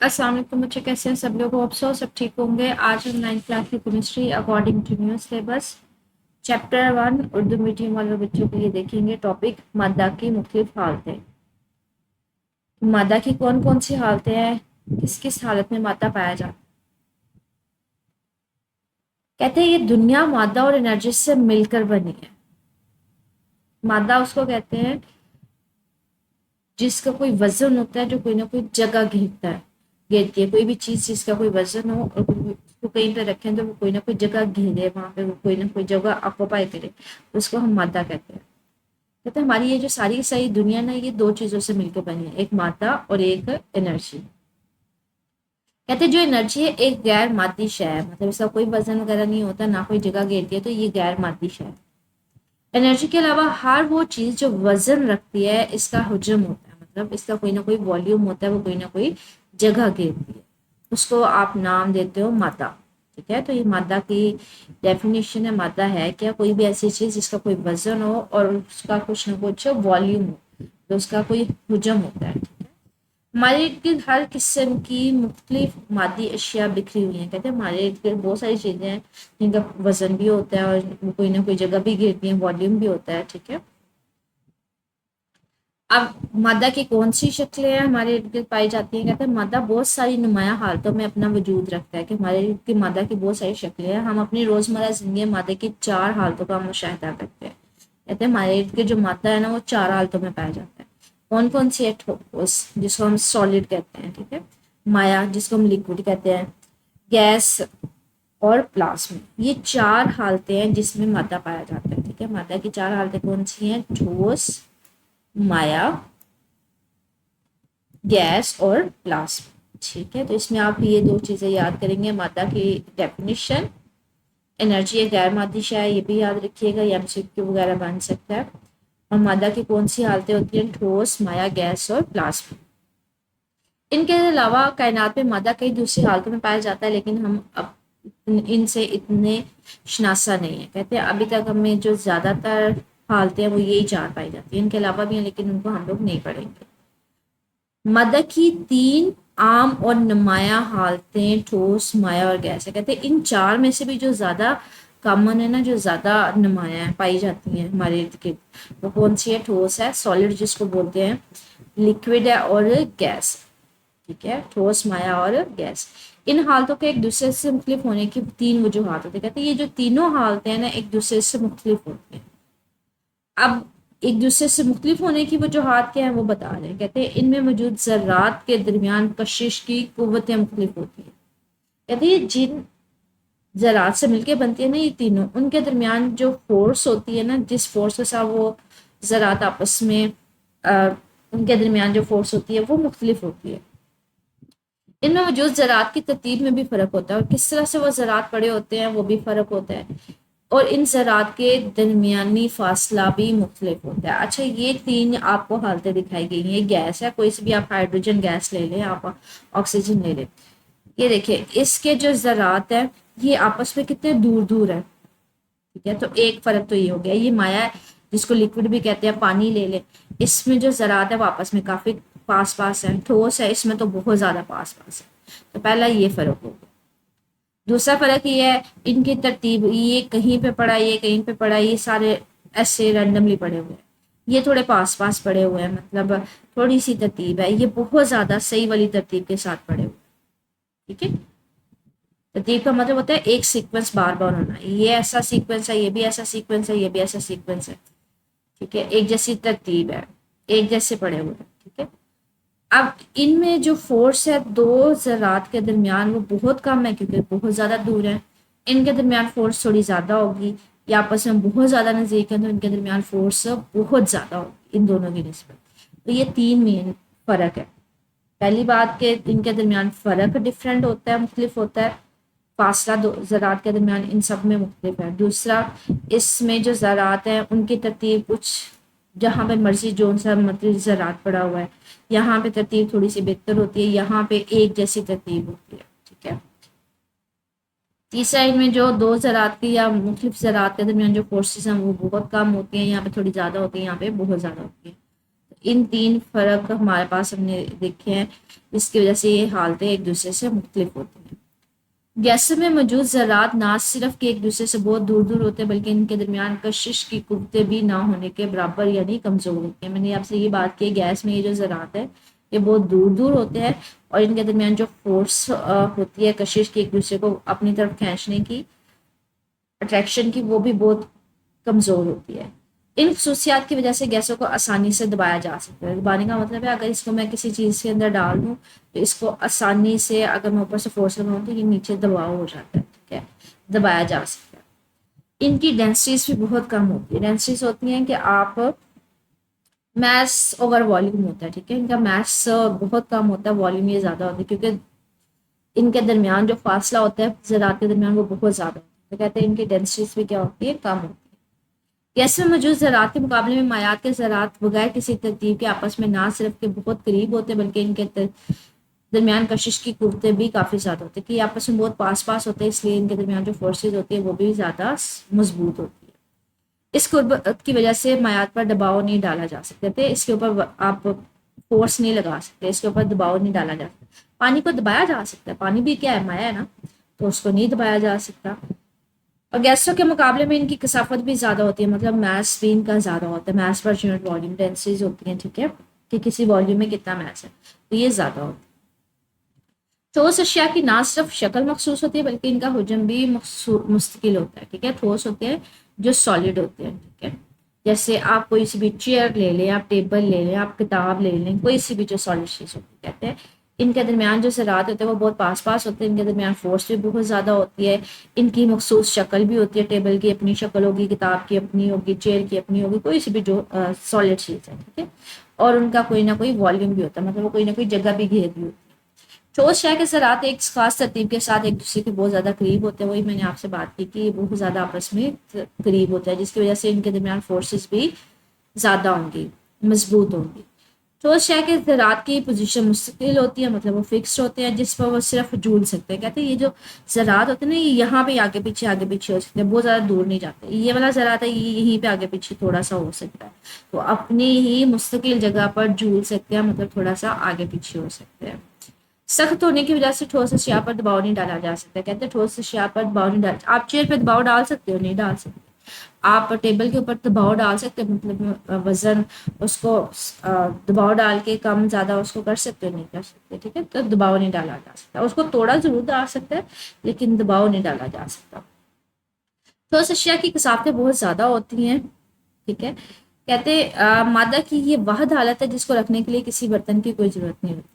अस्सलाम वालेकुम बच्चे, कैसे हैं सब लोग? होप सो सब ठीक होंगे। आज हम 9th क्लास की chemistry according to new syllabus chapter 1 Urdu medium वाले बच्चों के लिए देखेंगे। टॉपिक मादा की मुख्तलिफ हालतें। मादा की कौन कौन सी हालतें हैं, किस किस हालत में मादा पाया जाता है। कहते हैं ये दुनिया मादा और एनर्जी से मिलकर बनी है। मादा उसको कहते हैं जिसका कोई वजन होता है, जो कोई ना कोई जगह घेरती है। कोई भी चीज जिसका कोई वजन हो और उसको कहीं पे रखें तो वो कोई ना कोई जगह घेरे, वहां पे वो कोई ना कोई जगह ऑक्यूपाई करे, उसको हम मादा कहते हैं। कहते हैं हमारी ये जो सारी की सारी दुनिया ना, ये दो चीजों से मिलकर बनी है, एक मादा और एक एनर्जी। कहते हैं जो एनर्जी है एक गैर मादी शय है, मतलब इसका कोई वजन वगैरह नहीं होता, ना कोई जगह घेरती है, तो ये गैर मादी शय है। एनर्जी के अलावा हर वो चीज जो वजन रखती है, इसका हुजम होता है, मतलब इसका कोई ना कोई वॉल्यूम होता है, वो कोई ना कोई जगह घेरती है, उसको आप नाम देते हो मादा। ठीक है, तो ये मादा की डेफिनेशन है। मादा है क्या? कोई भी ऐसी चीज जिसका कोई वजन हो और उसका कुछ ना कुछ वॉल्यूम हो, तो उसका कोई हुजम होता है। हमारे इर्द गिर्द हर किस्म की मुख्तलिफ मादी अशिया बिखरी हुई हैं। कहते हैं हमारे इर्द गिर्द बहुत सारी चीज़ें हैं जिनका वजन भी होता है और वो कोई ना कोई जगह भी घेरती हैं, वॉल्यूम भी होता है। ठीक है, अब मादा की कौन सी शक्लें हैं हमारे इर्द गिर्द पाई जाती हैं। कहते हैं मादा बहुत सारी नुमाया हालतों में अपना वजूद रखता है, कि हमारे इर्द गिर्द मादा की बहुत सारी शक्लें हैं। हम अपनी रोजमर्रा जिंदगी में मादा की चार हालतों का मुशाहिदा करते हैं। कहते हैं हमारे इर्द गिर्द जो मादा है ना, वो चार हालतों में पाया जाता है। कौन कौन सी है? ठोस, जिसको हम सॉलिड कहते हैं। ठीक है, माया जिसको हम लिक्विड कहते हैं, गैस और प्लाज्मा, ये चार हालतें हैं जिसमें मादा पाया जाता है। ठीक है, मादा की चार हालतें कौन सी हैं? ठोस, माया, गैस और प्लाज्मा। ठीक है, तो इसमें आप ये दो चीजें याद करेंगे। मादा की डेफिनेशन, एनर्जी है गैर मादी शय, ये भी याद रखिएगा, ये एमसीक्यू वगैरह बन सकता है। और मादा की कौन सी हालतें होती हैं? ठोस, माया, गैस और प्लाज्मा। इनके अलावा कायनात में मादा कई दूसरी हालतों में पाया जाता है, लेकिन हम अब इनसे इतने शनासा नहीं है। कहते हैं अभी तक हमें जो ज्यादातर हालतें हैं वो यही चार पाई जाती है, इनके अलावा भी हैं लेकिन उनको हम लोग नहीं पढ़ेंगे। मादा की तीन आम और नुमाया हालतें ठोस, माया और गैस है। कहते हैं इन चार में से भी जो ज्यादा कॉमन है ना, जो ज्यादा नुमाया है, पाई जाती है हमारे इर्द गिर्द, वो कौन सी है? ठोस है, सॉलिड जिसको बोलते हैं, लिक्विड है और गैस। ठीक है, ठोस, माया और गैस। इन हालतों के एक दूसरे से मुख्तलिफ होने की तीन वजूहत होती है। कहते हैं ये जो तीनों हालतें हैं ना, एक दूसरे से मुख्तलिफ होती हैं। अब एक दूसरे से मुख्तलिफ होने की वजूहत क्या है वो बता रहे हैं। कहते हैं इनमें मौजूद ज़र्रात के दरमियान कशिश की कुव्वतें मुख्तलिफ होती हैं। कहते हैं जिन ज़रात से मिलके बनती है ना ये तीनों, उनके दरमियान जो फोर्स होती है ना, जिस फोर्स के साथ वो ज़रात आपस में उनके दरमियान जो फोर्स होती है वो मुख्तलिफ होती है। इनमें मौजूद ज़रात की तरतीब में भी फ़र्क होता है और किस तरह से वो ज़रात पड़े होते हैं वो भी फ़र्क होता है, और इन ज़रात के दरमियानी फासला भी मुख्तलिफ होता है। अच्छा, ये तीन आपको हालतें दिखाई गई हैं। ये गैस है, कोई सी भी आप हाइड्रोजन गैस ले लें, आप ऑक्सीजन ले लें, ये देखिए इसके जो ज़रात है ये आपस में कितने दूर दूर है। ठीक है, तो एक फ़र्क तो ये हो गया। ये माया है जिसको लिक्विड भी कहते हैं, पानी ले लें, इसमें जो ज़रात है वो आपस में काफ़ी पास पास है। ठोस है, इसमें तो बहुत ज़्यादा पास पास है। तो पहला ये फ़र्क हो गया। दूसरा फ़र्क ये है इनकी तरतीब, ये कहीं पे पड़ा, ये कहीं पे पड़ा, ये सारे ऐसे रैंडमली पड़े हुए हैं। ये थोड़े पास पास पड़े हुए हैं, मतलब थोड़ी सी तरतीब है। ये बहुत ज़्यादा सही वाली तरतीब के साथ पड़े हुए हैं। ठीक है, तरतीब का मतलब होता है एक सीक्वेंस बार बार होना। ये ऐसा सीक्वेंस है, ये भी ऐसा सीक्वेंस है, ये भी ऐसा सीक्वेंस है। ठीक है, एक जैसी तरतीब है, एक जैसे पड़े हुए हैं। ठीक है, अब इनमें जो फोर्स है दो ज़रात के दरमियान वो बहुत कम है, क्योंकि बहुत ज़्यादा दूर है। इनके दरमियान फोर्स थोड़ी ज़्यादा होगी, या आपस में बहुत ज़्यादा नज़दीक है तो इनके दरमियान फोर्स बहुत ज़्यादा होगी इन दोनों की निस्बत। तो ये तीन मेन फ़र्क है। पहली बात के इनके दरमियान फ़र्क डिफरेंट होता है, मुख्तलिफ होता है। फासला दो ज़रात के दरमियान इन सब में मुख्तलिफ है। दूसरा, इसमें जो ज़रात हैं उनकी तरतीब कुछ, जहाँ पे मर्जी जोन सा मतलब ज़रात पड़ा हुआ है, यहाँ पे तरतीब थोड़ी सी बेहतर होती है, यहाँ पे एक जैसी तरतीब होती है। ठीक है, तीसरा इनमें जो दो ज़रात की या मुख्तलिफ ज़रात के दरमियान जो फोर्सेस हैं वो बहुत कम होती हैं, यहाँ पे थोड़ी ज़्यादा होती है, यहाँ पे बहुत ज़्यादा होती है। इन 3 फ़र्क हमारे पास हमने देखे हैं, जिसकी वजह से ये हालतें एक दूसरे से मुख्तलिफ होती हैं। गैसों में मौजूद ज़रात ना सिर्फ कि एक दूसरे से बहुत दूर दूर होते हैं, बल्कि इनके दरमियान कशिश की कुव्वतें भी ना होने के बराबर यानी कमज़ोर होती हैं। मैंने आपसे ये बात की, गैस में ये जो ज़रात है ये बहुत दूर दूर होते हैं, और इनके दरमियान जो फोर्स होती है कशिश की एक दूसरे को अपनी तरफ खींचने की, अट्रैक्शन की, वो भी बहुत कमज़ोर होती है। इन खसूसियात की वजह से गैसों को आसानी से दबाया जा सकता है। दबाने का मतलब है, अगर इसको मैं किसी चीज़ के अंदर डाल दूँ तो इसको आसानी से, अगर मैं ऊपर से फोर्स लगाऊँ तो ये नीचे दबाव हो जाता है, ठीक है, दबाया जा सकता है। इनकी डेंसिटीज भी बहुत कम होती है। डेंसिटीज होती हैं कि आप मैस ओवर वॉल्यूम होता है, ठीक है, इनका मैस बहुत कम होता है, वॉल्यूम ये ज़्यादा होता है, क्योंकि इनके दरमियान जो फासला होता है ज़रात के दरमियान वो बहुत ज़्यादा होता है, तो कहते हैं इनकी डेंसिटीज भी क्या होती है, कम होती है। गैस में मौजूद ज़रात के मुकाबले में मायात के ज़रात बगैर किसी तरतीब के आपस में ना सिर्फ के बहुत करीब होते हैं, बल्कि इनके दरमियान कशिश की कुव्वतें भी काफ़ी ज़्यादा होती है, कि आपस में बहुत पास पास होते हैं, इसलिए इनके दरमियान जो फोर्सेज होती है वो भी ज़्यादा मजबूत होती है। इस कुर्बत की वजह से मायात पर दबाव नहीं डाला जा सकता थे, इसके ऊपर आप फोर्स नहीं लगा सकते, इसके ऊपर दबाव नहीं डाला जा सकता। पानी को दबाया जा सकता है, पानी भी क्या है, माया है ना, तो उसको नहीं दबाया जा सकता। और गैसों के मुकाबले में इनकी कसाफत भी ज़्यादा होती है, मतलब मैस भी इनका ज़्यादा होता है, mess per unit volume densities होती हैं, ठीक है, कि किसी वॉल्यूम में कितना मैस है, तो ये ज़्यादा होता है। ठोस अशिया की ना सिर्फ शक्ल मखसूस होती है, बल्कि इनका हुजम भी मुस्तकिल होता है, ठीक है। ठोस होते हैं जो सॉलिड होते हैं, ठीक है, जैसे आप कोई सी भी चेयर ले लें, आप टेबल ले लें, आप किताब ले लें, कोई सी भी जो सॉलिड चीज़ होती है, कहते हैं इनके दरमियान जो ज़रात होते हैं वो बहुत पास पास होते हैं, इनके दरमियान फोर्स भी बहुत ज़्यादा होती है, इनकी मखसूस शक्ल भी होती है, टेबल की अपनी शक्ल होगी, किताब की अपनी होगी, चेयर की अपनी होगी, कोई सी भी जो सॉलिड चीज़ है, ठीक है, और उनका कोई ना कोई वॉल्यूम भी होता है, मतलब वो कोई ना कोई जगह भी घेर रही होती है। ठोस शय के ज़रात एक खास तरतीब के साथ एक दूसरे के बहुत ज़्यादा करीब होते हैं, वही मैंने आपसे बात की कि बहुत ज़्यादा आपस में करीब होता है, जिसकी वजह से इनके दरमियान फोर्सेस भी ज़्यादा होंगी, मजबूत होंगी। ठोस शय के ज़रात की पोजीशन मुस्तकिल होती है, मतलब वो फिक्स होते हैं, जिस पर वो सिर्फ झूल सकते हैं। कहते हैं ये जो ज़रात होते हैं ना, ये यहाँ पे आगे पीछे हो सकते हैं, बहुत ज़्यादा दूर नहीं जाते। ये वाला ज़रात है, ये यहीं पे आगे पीछे थोड़ा सा हो सकता है, तो अपनी ही मुस्तकिल जगह पर झूल सकते हैं, मतलब थोड़ा सा आगे पीछे हो सकते हैं। सख्त होने की वजह से ठोस अशिया पर दबाव नहीं डाला जा सकता। कहते हैं ठोस अशिया पर दबाव नहीं डाल, आप चेयर पे दबाव डाल सकते हो, नहीं डाल सकते। आप टेबल के ऊपर दबाव डाल सकते हो, मतलब वजन उसको दबाव डाल के कम ज़्यादा उसको कर सकते हो, नहीं कर सकते, ठीक है, तो दबाव नहीं डाला जा सकता। उसको तोड़ा जरूर जा सकता है, लेकिन दबाव नहीं डाला जा सकता। ठोस अशिया की कसाफतें बहुत ज़्यादा होती हैं, ठीक है। कहते मादा की ये वाहद हालत है जिसको रखने के लिए किसी बर्तन की कोई ज़रूरत नहीं होती।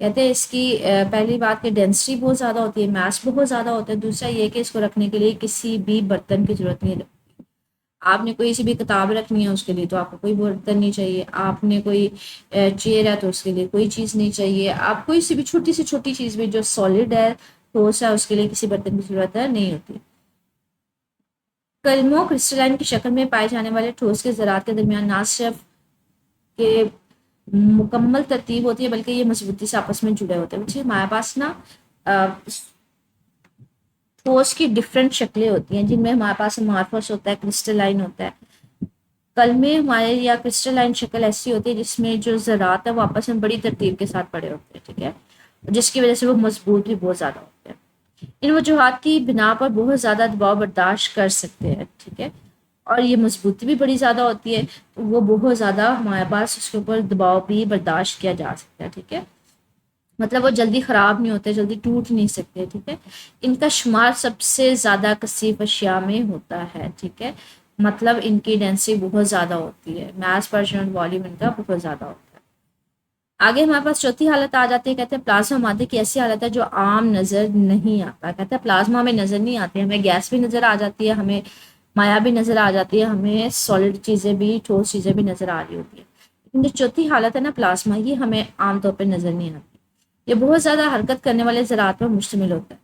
कहते हैं इसकी पहली बात कि डेंसिटी बहुत ज़्यादा होती है, मास बहुत ज़्यादा होता है। दूसरा ये कि इसको रखने के लिए किसी भी बर्तन की ज़रूरत नहीं है। आपने कोई सी भी किताब रखनी है उसके लिए तो आपको कोई बर्तन नहीं चाहिए, आपने कोई चेयर है तो उसके लिए कोई चीज़ नहीं चाहिए, आप कोई सी भी छोटी से छोटी चीज़ भी जो सॉलिड है, ठोस है, उसके लिए किसी बर्तन की ज़रूरत है नहीं होती। कलमों क्रिस्टलाइन की शक्ल में पाए जाने वाले ठोस के ज़रात के दरमियान ना सिर्फ के मुकम्मल तरतीब होती है, बल्कि ये मजबूती से आपस में जुड़े होते हैं। बच्चे हमारे पास ना ठोस की डिफरेंट शक्लें होती हैं, जिनमें हमारे पास अमार्फस होता है, क्रिस्टलाइन होता है। कलमे हमारे या क्रिस्टलाइन शक्ल ऐसी होती है जिसमें जो ज़रात है वो आपस में बड़ी तरतीब के साथ पड़े होते हैं, ठीक है, जिसकी वजह से वो मजबूत भी बहुत ज़्यादा होते हैं। इन वजूहात की बिना पर बहुत ज़्यादा दबाव बर्दाश्त कर सकते हैं, ठीक है, और ये मजबूती भी बड़ी ज़्यादा होती है, तो वो बहुत ज़्यादा हमारे पास उसके ऊपर दबाव भी बर्दाश्त किया जा सकता है, ठीक है, मतलब वो जल्दी ख़राब नहीं होते, जल्दी टूट नहीं सकते, ठीक है। इनका शुमार सबसे ज़्यादा कसीफ अशिया में होता है, ठीक है, मतलब इनकी डेंसिटी बहुत ज़्यादा होती है, मास पर यूनिट वॉल्यूम इनका बहुत ज़्यादा होता है। आगे हमारे पास चौथी हालत आ जाती है, कहते हैं प्लाज्मा मादे की ऐसी हालत है जो आम नज़र नहीं आता। कहते हैं प्लाज्मा में नज़र नहीं आती, हमें गैस भी नज़र आ जाती है, हमें माया भी नज़र आ जाती है, हमें सॉलिड चीज़ें भी, ठोस चीज़ें भी नज़र आ रही होती है, लेकिन जो चौथी हालत है ना प्लाज्मा, ये हमें आमतौर पर नज़र नहीं आती। ये बहुत ज़्यादा हरकत करने वाले ज़रात पर मुश्तमिल होता है।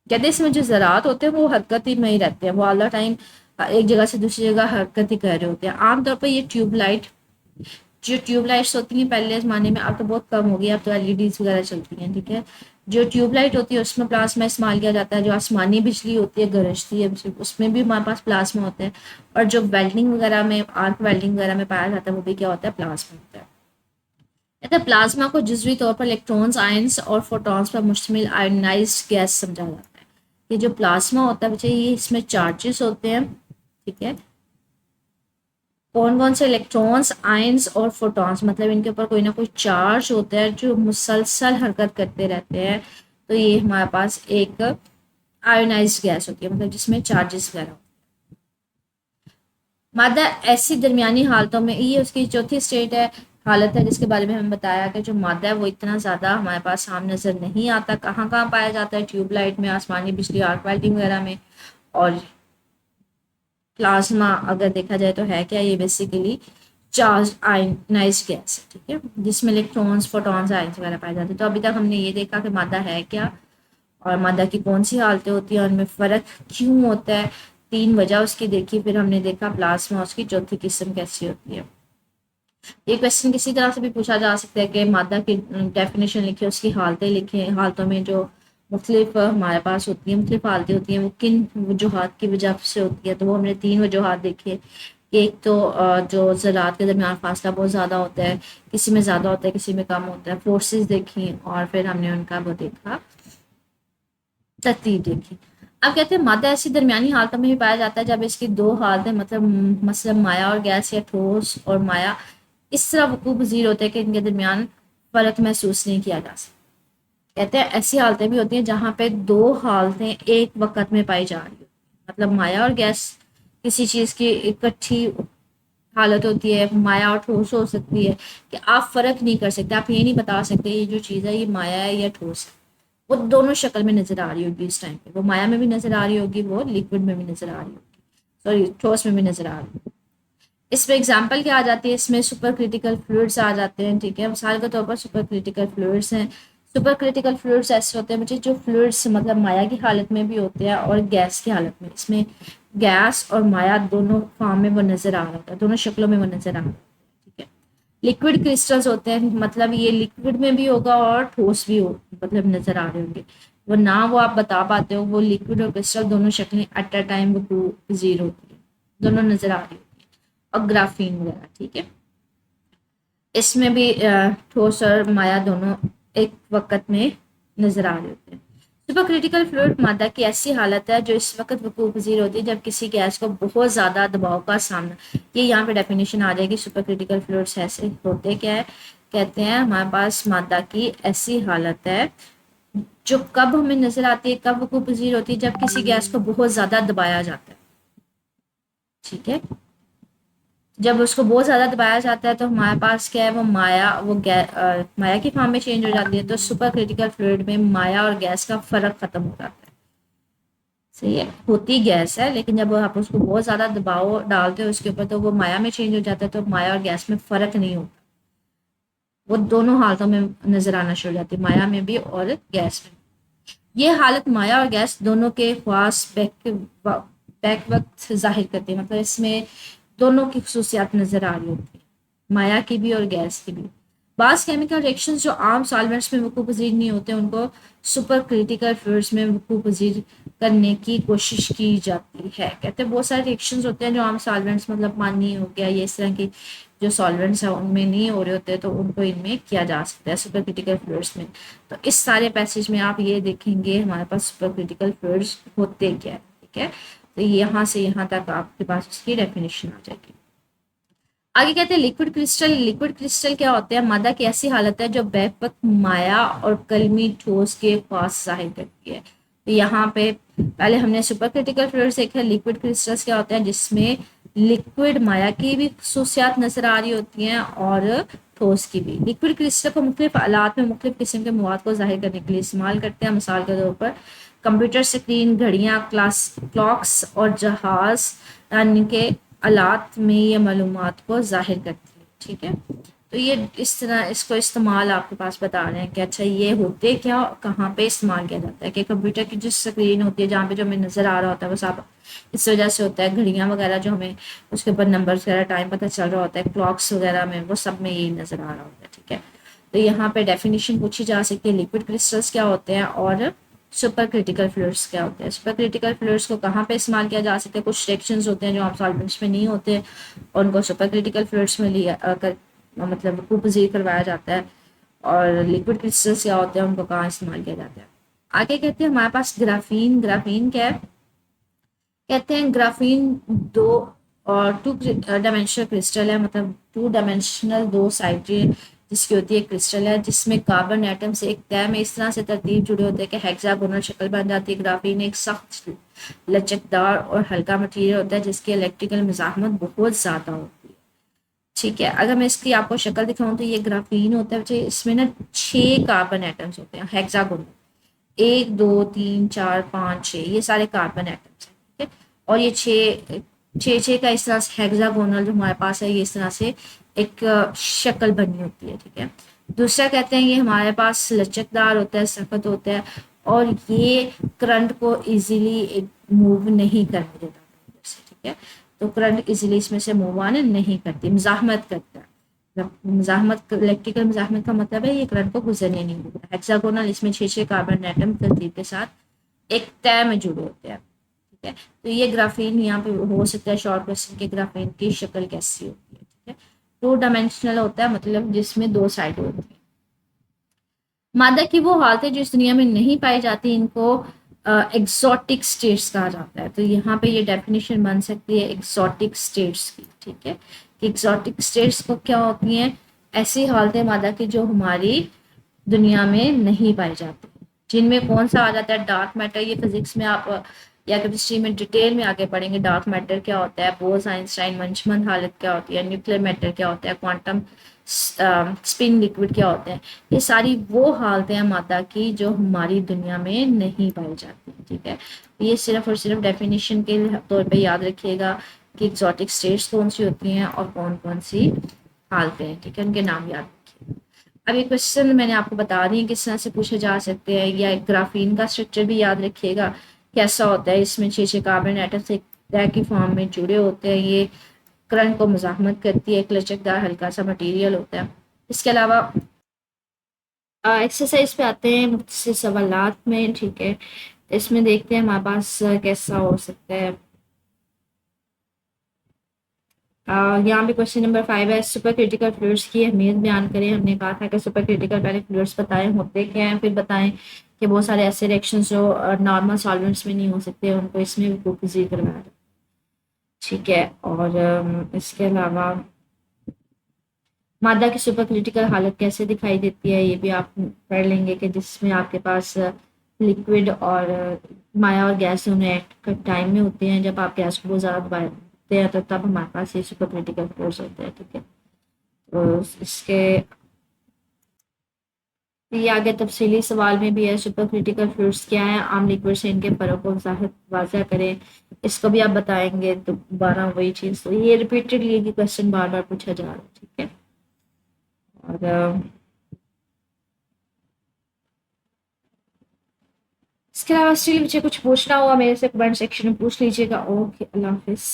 कहते हैं इसमें जो ज़रात होते हैं वो हरकत ही में ही रहते हैं, वो ऑल द टाइम एक जगह से दूसरी जगह हरकत ही कर रहे होते हैं। आमतौर पर ये जो ट्यूबलाइट्स होती हैं पहले ज़माने में, अब तो बहुत कम हो गई, अब तो एलईडीज वगैरह चलती हैं, ठीक है। जो ट्यूबलाइट होती है उसमें प्लाज्मा इस्तेमाल किया जाता है। जो आसमानी बिजली होती है गरजती है उसमें भी हमारे पास प्लाज्मा होता है। और जो वेल्डिंग वगैरह में, आर्क वेल्डिंग वगैरह में पाया जाता है वो भी क्या होता है, प्लाज्मा होता है। कहते हैं प्लाज्मा को जुज़वी तौर पर इलेक्ट्रॉन्स, आयंस और फोटॉन्स पर मुश्तमिल आयोनाइज्ड गैस समझा जाता है। ये जो प्लाज्मा होता है बच्चे, ये इसमें चार्जेस होते हैं, ठीक है। कौन कौन से इलेक्ट्रॉन्स, आयंस और फोटॉन्स, मतलब इनके ऊपर कोई ना कोई चार्ज होता है जो मुसलसल हरकत करते रहते हैं। तो ये हमारे पास एक आयोनाइज्ड गैस होती है, मतलब जिसमें चार्जेस वगैरह। मादा ऐसी दरमियानी हालतों में, ये उसकी चौथी स्टेट है, हालत है, जिसके बारे में हमें बताया कि जो मादा है वो इतना ज़्यादा हमारे पास सामने नज़र नहीं आता। कहाँ कहाँ पाया जाता है, ट्यूबलाइट में, आसमानी बिजली, आर्क वेल्डिंग वगैरह में। और प्लाज्मा अगर देखा जाए तो है क्या, ये बेसिकली चार्ज आयनाइज्ड गैस है, ठीक है, जिसमें इलेक्ट्रॉन्स, फोटॉन्स, आयंस वगैरह पाए जाते हैं। तो अभी तक हमने ये देखा कि मादा है क्या और मादा की कौन सी हालतें होती हैं और उनमें फ़र्क क्यों होता है। 3 वजह उसकी देखी, फिर हमने देखा प्लाज्मा उसकी चौथी किस्म कैसी होती है। ये क्वेश्चन किसी तरह से भी पूछा जा सकता है कि मादा की डेफिनेशन लिखी, उसकी हालतें लिखें, हालतों में जो मुख्तलिफ हमारे पास होती हैं, मुख्तलिफ हालतें होती हैं, वो किन वजूहात की वजह से होती है। तो वो हमने 3 वजूहात देखे। एक तो जो ज़रात के दरमियान फासला बहुत ज़्यादा होता है, किसी में ज़्यादा होता है किसी में कम होता है, फोर्सेस देखी और फिर हमने उनका वो देखा, तरतीब देखी। अब कहते हैं मादा ऐसी दरमियानी हालतों में भी पाया जाता है जब इसकी 2 हालतें, मतलब मसलन माया और गैस या ठोस और माया, इस तरह वकूअ पज़ीर होते हैं कि इनके दरमियान फ़र्क महसूस नहीं किया जा सकता। कहते हैं ऐसी हालतें भी होती हैं जहाँ पे 2 हालतें एक वक़्त में पाई जा रही हो, मतलब माया और गैस किसी चीज़ की इकट्ठी हालत होती है, माया और ठोस हो सकती है, कि आप फ़र्क नहीं कर सकते, आप ये नहीं बता सकते ये जो चीज़ है ये माया है या ठोस है। वो दोनों शक्ल में नज़र आ रही होगी इस टाइम पे, वो माया में भी नज़र आ रही होगी, वो लिक्विड में भी नज़र आ रही होगी, सॉरी ठोस में भी नज़र आ रही होगी। इसमें एग्जाम्पल क्या आ जाती है, इसमें सुपर क्रिटिकल फ्लूइड्स आ जाते हैं, ठीक है। मिसाल के तौर पर सुपर क्रिटिकल फ्लूइड्स हैं। सुपर क्रिटिकल फ्लूइड्स ऐसे होते हैं बच्चे जो फ्लूइड्स मतलब माया की हालत में भी होते हैं और गैस की हालत में। इसमें गैस और माया दोनों फॉर्म में वो नज़र आ रहा होता है, दोनों शक्लों में वो नज़र आ रहा है, ठीक है। लिक्विड क्रिस्टल्स होते हैं, मतलब ये लिक्विड में भी होगा और ठोस भी हो, मतलब नज़र आ रहे होंगे। वो ना वो आप बता पाते हो, वो लिक्विड और क्रिस्टल दोनों शक्लें एट अ टाइम वो जीरो होती है, दोनों नज़र आ रही होती है। और ग्राफीन वगैरह, ठीक है, इसमें भी ठोस और माया दोनों एक वक्त में नजर आ रहे होते हैं। सुपर क्रिटिकल फ्लूइड मादा की ऐसी हालत है जो इस वक्त वकूअ पज़ीर होती है जब किसी गैस को बहुत ज़्यादा दबाव का सामना, ये यहाँ पे डेफिनेशन आ जाएगी। सुपर क्रिटिकल फ्लूइड्स ऐसे होते क्या है, कहते हैं हमारे पास मादा की ऐसी हालत है जो कब हमें नजर आती है, कब वकूअ पज़ीर होती है, जब किसी गैस को बहुत ज़्यादा दबाया जाता है, ठीक है। जब उसको बहुत ज़्यादा दबाया जाता है तो हमारे पास क्या है, वो माया, माया की फॉर्म में चेंज हो जाती है। तो सुपर क्रिटिकल फ्लूइड में माया और गैस का फ़र्क ख़त्म हो जाता है, सही है, होती गैस है लेकिन जब आप उसको बहुत ज़्यादा दबाव डालते हो उसके ऊपर तो वो माया में चेंज हो जाता है। तो माया और गैस में फ़र्क नहीं होता, वो दोनों हालतों में नज़र आना शुरू हो जाती है, माया में भी और गैस में। ये हालत माया और गैस दोनों के ख्वास बैक वक्त जाहिर करती है, मतलब इसमें दोनों की खसूसियात नज़र आ रही होती है, माया की भी और गैस की भी। बास केमिकल रिएक्शंस जो आम सॉल्वेंट्स में वकूअ पज़ीर नहीं होते उनको सुपर क्रिटिकल फ्लूइड्स में वकूअ पज़ीर करने की कोशिश की जाती है। कहते हैं बहुत सारे रिएक्शंस होते हैं जो आम सॉल्वेंट्स, मतलब पानी हो गया, ये इस तरह की जो सॉल्वेंट्स हैं उनमें नहीं हो रहे होते तो उनको इनमें किया जा सकता है सुपर क्रिटिकल फ्लूइड्स में। तो इस सारे पैसेज में आप ये देखेंगे हमारे पास सुपर क्रिटिकल फ्लूइड्स होते क्या है, ठीक है। तो यहाँ से यहाँ तक आपके पास उसकी डेफिनेशन आ जाएगी। आगे कहते हैं लिक्विड क्रिस्टल। लिक्विड क्रिस्टल क्या होते हैं, मादा की ऐसी हालत है जो बैकवक्त माया और कलमी ठोस के पास जाहिर करती है। तो यहाँ पे पहले हमने सुपर क्रिटिकल फ्लूइड्स देखा, लिक्विड क्रिस्टल्स क्या होते हैं जिसमें लिक्विड माया की भी खसूसियात नजर आ रही होती हैं और ठोस की भी। लिक्विड क्रिस्टल को मुख्तलिफ आलात में मुख्तलिफ किस्म के मवाद को जाहिर करने के लिए इस्तेमाल करते हैं। मिसाल के तौर पर कंप्यूटर स्क्रीन, घड़ियाँ, क्लॉक्स और जहाज यानी के आलात में ये मालूमात को जाहिर करती है, ठीक है। तो ये इस तरह इसको इस्तेमाल आपके पास बता रहे हैं कि अच्छा ये होते क्या, कहाँ पे इस्तेमाल किया जाता है। कि कंप्यूटर की जो स्क्रीन होती है जहाँ पे जो हमें नज़र आ रहा होता है वो सब इस वजह से होता है। घड़ियाँ वगैरह जो हमें उसके ऊपर नंबर्स वगैरह टाइम पता चल रहा होता है, क्लॉक्स वगैरह में, वो सब में यही नज़र आ रहा होता है। ठीक है, तो यहाँ पे डेफिनेशन पूछी जा सकती है, लिक्विड क्रिस्टल्स क्या होते हैं और सुपर क्रिटिकल फ्लूइड्स क्या होते हैं। सुपर क्रिटिकल फ्लूइड्स को कहाँ पे इस्तेमाल किया जा सकता है, कुछ रिएक्शंस होते हैं जो आप सॉल्वेंट्स में नहीं होते और उनको सुपर क्रिटिकल फ्लूइड्स में लिया मतलब कुपोजीट करवाया जाता है। और लिक्विड क्रिस्टल्स क्या होते हैं, उनको कहाँ इस्तेमाल किया जाता है। आगे कहते हैं हमारे पास ग्राफीन। ग्राफीन क्या है, कहते हैं ग्राफीन दो और टू डायमेंशनल क्रिस्टल है, मतलब टू डायमेंशनल दो साइडें जिसकी होती है क्रिस्टल है, जिसमें कार्बन एटम से एक तय में इस तरह से तरतीब जुड़े होते हैं कि हेक्सागोनल शक्ल बन जाती है। ग्राफीन एक सख्त, लचकदार और हल्का मटेरियल होता है जिसकी इलेक्ट्रिकल मुजाहमत बहुत ज़्यादा होती है। ठीक है, अगर मैं इसकी आपको शक्ल दिखाऊं तो ये ग्राफीन होता है, इसमें ना 6 कार्बन एटम्स होते हैं हेक्सागोनल, 1 2 3 4 5 6, ये सारे कार्बन एटम्स हैं। ठीक है, और ये छः छः छः का इस तरह से हेक्सागोनल जो हमारे पास है, ये इस तरह से एक शक्ल बनी होती है। ठीक है, दूसरा कहते हैं ये हमारे पास लचकदार होता है, सख्त होता है, और ये करंट को इजीली मूव नहीं करने देता। ठीक है, तो करंट इजीली इसमें से मूव ऑन नहीं करती, मुजाहमत करता है। मुजाहमत, इलेक्ट्रिकल मुजाहमत का मतलब है ये करंट को गुजरने नहीं देता। हेक्सागोनल, इसमें 6 कार्बन एटम तरतीब के साथ एक तय में जुड़े होते हैं। ठीक है, तो ये ग्राफीन यहाँ पे हो सकता है शॉर्ट क्वेश्चन के, ग्राफीन की शक्ल कैसी होती है। ठीक है, 2 डायमेंशनल होता है, मतलब जिसमें 2 साइड होती है। मादा की वो हालतें जो इस दुनिया में नहीं पाई जाती, इनको एग्जॉटिक स्टेट्स कहा जाता है। तो यहाँ पे ये डेफिनेशन बन सकती है एग्जॉटिक स्टेट्स की। ठीक है, कि एग्जॉटिक स्टेट्स को क्या होती हैं, ऐसी हालतें मादा की जो हमारी दुनिया में नहीं पाई जाती, जिनमें कौन सा आ जाता है, डार्क मैटर। ये फिजिक्स में आप या केमिस्ट्री में डिटेल में आगे पढ़ेंगे, डार्क मैटर क्या होता है, बोस आइंस्टाइन मंचमन हालत क्या होती है, न्यूक्लियर मैटर क्या होता है, क्वांटम स्पिन लिक्विड क्या होते हैं। ये सारी वो हालतें हैं मादा की जो हमारी दुनिया में नहीं पाई जाती। ठीक है, ये सिर्फ और सिर्फ डेफिनेशन के तौर पे याद रखिएगा कि एग्जॉटिक स्टेट्स कौन सी होती हैं और कौन कौन सी हालतें हैं। ठीक है, उनके नाम याद रखिएगा। अब ये क्वेश्चन मैंने आपको बता दी है किस तरह से पूछे जा सकते हैं, या ग्राफीन का स्ट्रक्चर भी याद रखिएगा कैसा होता है। इसमें 6 कार्बन एटम से तय की फॉर्म में जुड़े होते हैं, ये करंट को मुजाहमत करती है, एक लचकदार हल्का सा मटेरियल होता है। इसके अलावा एक्सरसाइज पे आते हैं मुझसे सवालात में। ठीक है, इसमें देखते हैं हमारे पास कैसा हो सकता है। यहाँ पे क्वेश्चन नंबर 5 है, सुपर क्रिटिकल फ्लूइड्स की अहमियत बयान करें। हमने कहा था कि सुपर क्रिटिकल पहले फ्लूइड्स बताएं होते क्या हैं, फिर बताएं कि बहुत सारे ऐसे रिएक्शंस जो नॉर्मल सॉल्वेंट्स में नहीं हो सकते, उनको इसमें भी फोकस करवाया। ठीक है, और इसके अलावा मादा की सुपर क्रिटिकल हालत कैसे दिखाई देती है ये भी आप पढ़ लेंगे, कि जिसमें आपके पास लिक्विड और माया और गैस दोनों एक टाइम में होते हैं। जब आप गैस को बहुत ज़्यादा दबाते हैं तो तब हमारे पास ये सुपर क्रिटिकल फोर्स होते हैं। ठीक है, तो इसके ये आगे तफसीली सवाल में भी है, सुपर क्रिटिकल फ्लूइड्स क्या है, आम लिक्विड से इनके फर्क को वाज़ा करें, इसको भी आप बताएंगे। तो दोबारा वही चीज़, तो ये रिपीटेडली ये क्वेश्चन बार बार पूछा जा रहा है। ठीक है, और इसके अलावा स्टिल मुझे कुछ पूछना हुआ मेरे से कमेंट सेक्शन में पूछ लीजिएगा। ओके, अल्लाह हाफिज़।